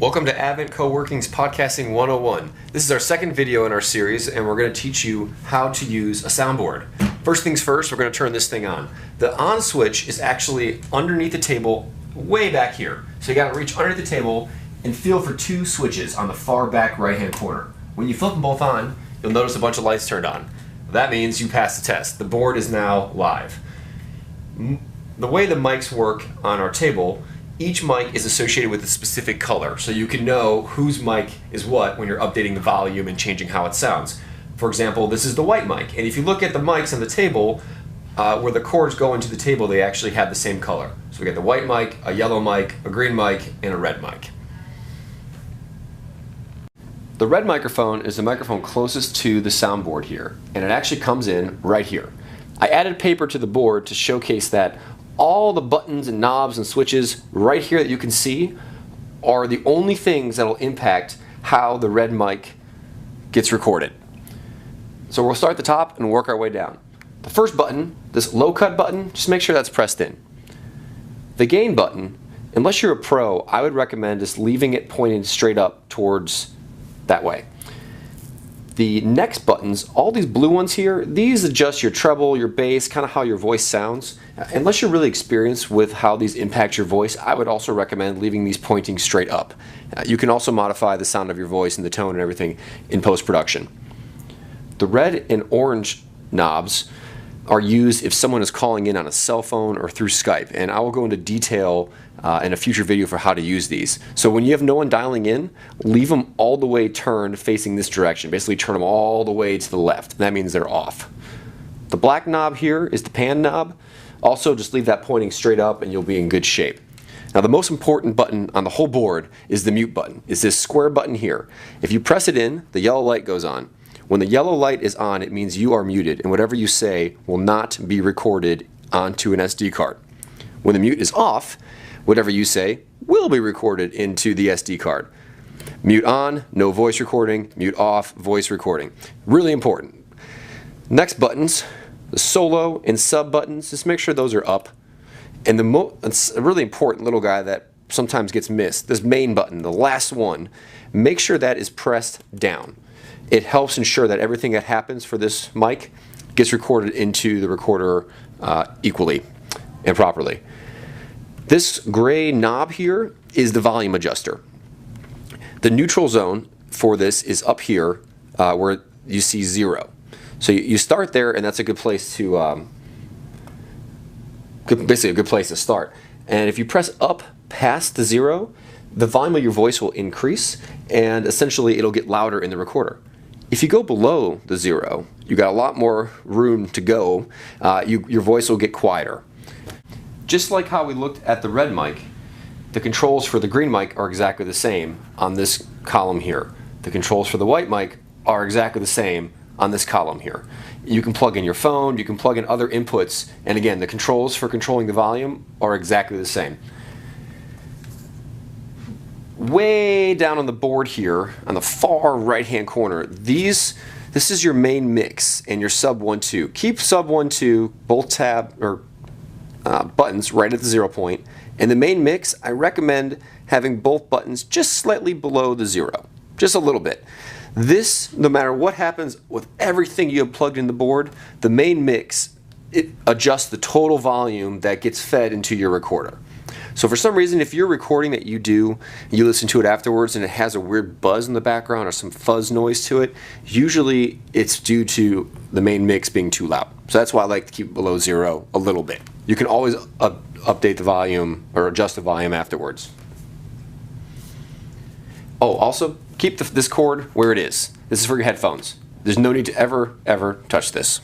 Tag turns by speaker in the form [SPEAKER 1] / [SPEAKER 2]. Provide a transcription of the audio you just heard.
[SPEAKER 1] Welcome to Advent Coworking's Podcasting 101. This is our second video in our series, and we're going to teach you how to use a soundboard. First things first, we're going to turn this thing on. The on switch is actually underneath the table, way back here. So you got to reach underneath the table and feel for two switches on the far back right-hand corner. When you flip them both on, you'll notice a bunch of lights turned on. That means you passed the test. The board is now live. The way the mics work on our table, each mic is associated with a specific color, so you can know whose mic is what when you're updating the volume and changing how it sounds. For example, this is the white mic, and if you look at the mics on the table, where the cords go into the table, they actually have the same color. So we got the white mic, a yellow mic, a green mic, and a red mic. The red microphone is the microphone closest to the soundboard here, and it actually comes in right here. I added paper to the board to showcase that all the buttons and knobs and switches right here that you can see are the only things that will impact how the red mic gets recorded. So we'll start at the top and work our way down. The first button, this low cut button, just make sure that's pressed in. The gain button, unless you're a pro, I would recommend just leaving it pointing straight up towards that way. The next buttons, all these blue ones here, these adjust your treble, your bass, kind of how your voice sounds. Unless you're really experienced with how these impact your voice, I would also recommend leaving these pointing straight up. You can also modify the sound of your voice and the tone and everything in post-production. The red and orange knobs are used if someone is calling in on a cell phone or through Skype, and I will go into detail in a future video for how to use these. So when you have no one dialing in, leave them all the way turned facing this direction. Basically turn them all the way to the left. That means they're off. The black knob here is the pan knob. Also just leave that pointing straight up and you'll be in good shape. Now the most important button on the whole board is the mute button. It's this square button here. If you press it in, the yellow light goes on. When the yellow light is on, it means you are muted and whatever you say will not be recorded onto an SD card. When the mute is off, whatever you say will be recorded into the SD card. Mute on, no voice recording. Mute off, voice recording. Really important. Next buttons, the solo and sub buttons, just make sure those are up. And it's a really important little guy that sometimes gets missed, this main button, the last one, make sure that is pressed down. It helps ensure that everything that happens for this mic gets recorded into the recorder equally and properly. This gray knob here is the volume adjuster. The neutral zone for this is up here where you see 0. So you start there, and that's a good place to, basically a good place to start. And if you press up past the 0, the volume of your voice will increase, and essentially it'll get louder in the recorder. If you go below the 0, you got a lot more room to go. Your voice will get quieter. Just like how we looked at the red mic, the controls for the green mic are exactly the same on this column here. The controls for the white mic are exactly the same on this column here. You can plug in your phone, you can plug in other inputs, and again, the controls for controlling the volume are exactly the same. Way down on the board here, on the far right-hand corner, this is your main mix and your sub 1-2. Keep sub 1-2, both tab or buttons right at the 0 point. And the main mix, I recommend having both buttons just slightly below the 0, just a little bit. This, no matter what happens with everything you have plugged in the board, the main mix, it adjusts the total volume that gets fed into your recorder. So for some reason, if you're recording that you listen to it afterwards and it has a weird buzz in the background or some fuzz noise to it, usually it's due to the main mix being too loud. So that's why I like to keep it below 0 a little bit. You can always update the volume or adjust the volume afterwards. Oh, also keep this cord where it is. This is for your headphones. There's no need to ever touch this.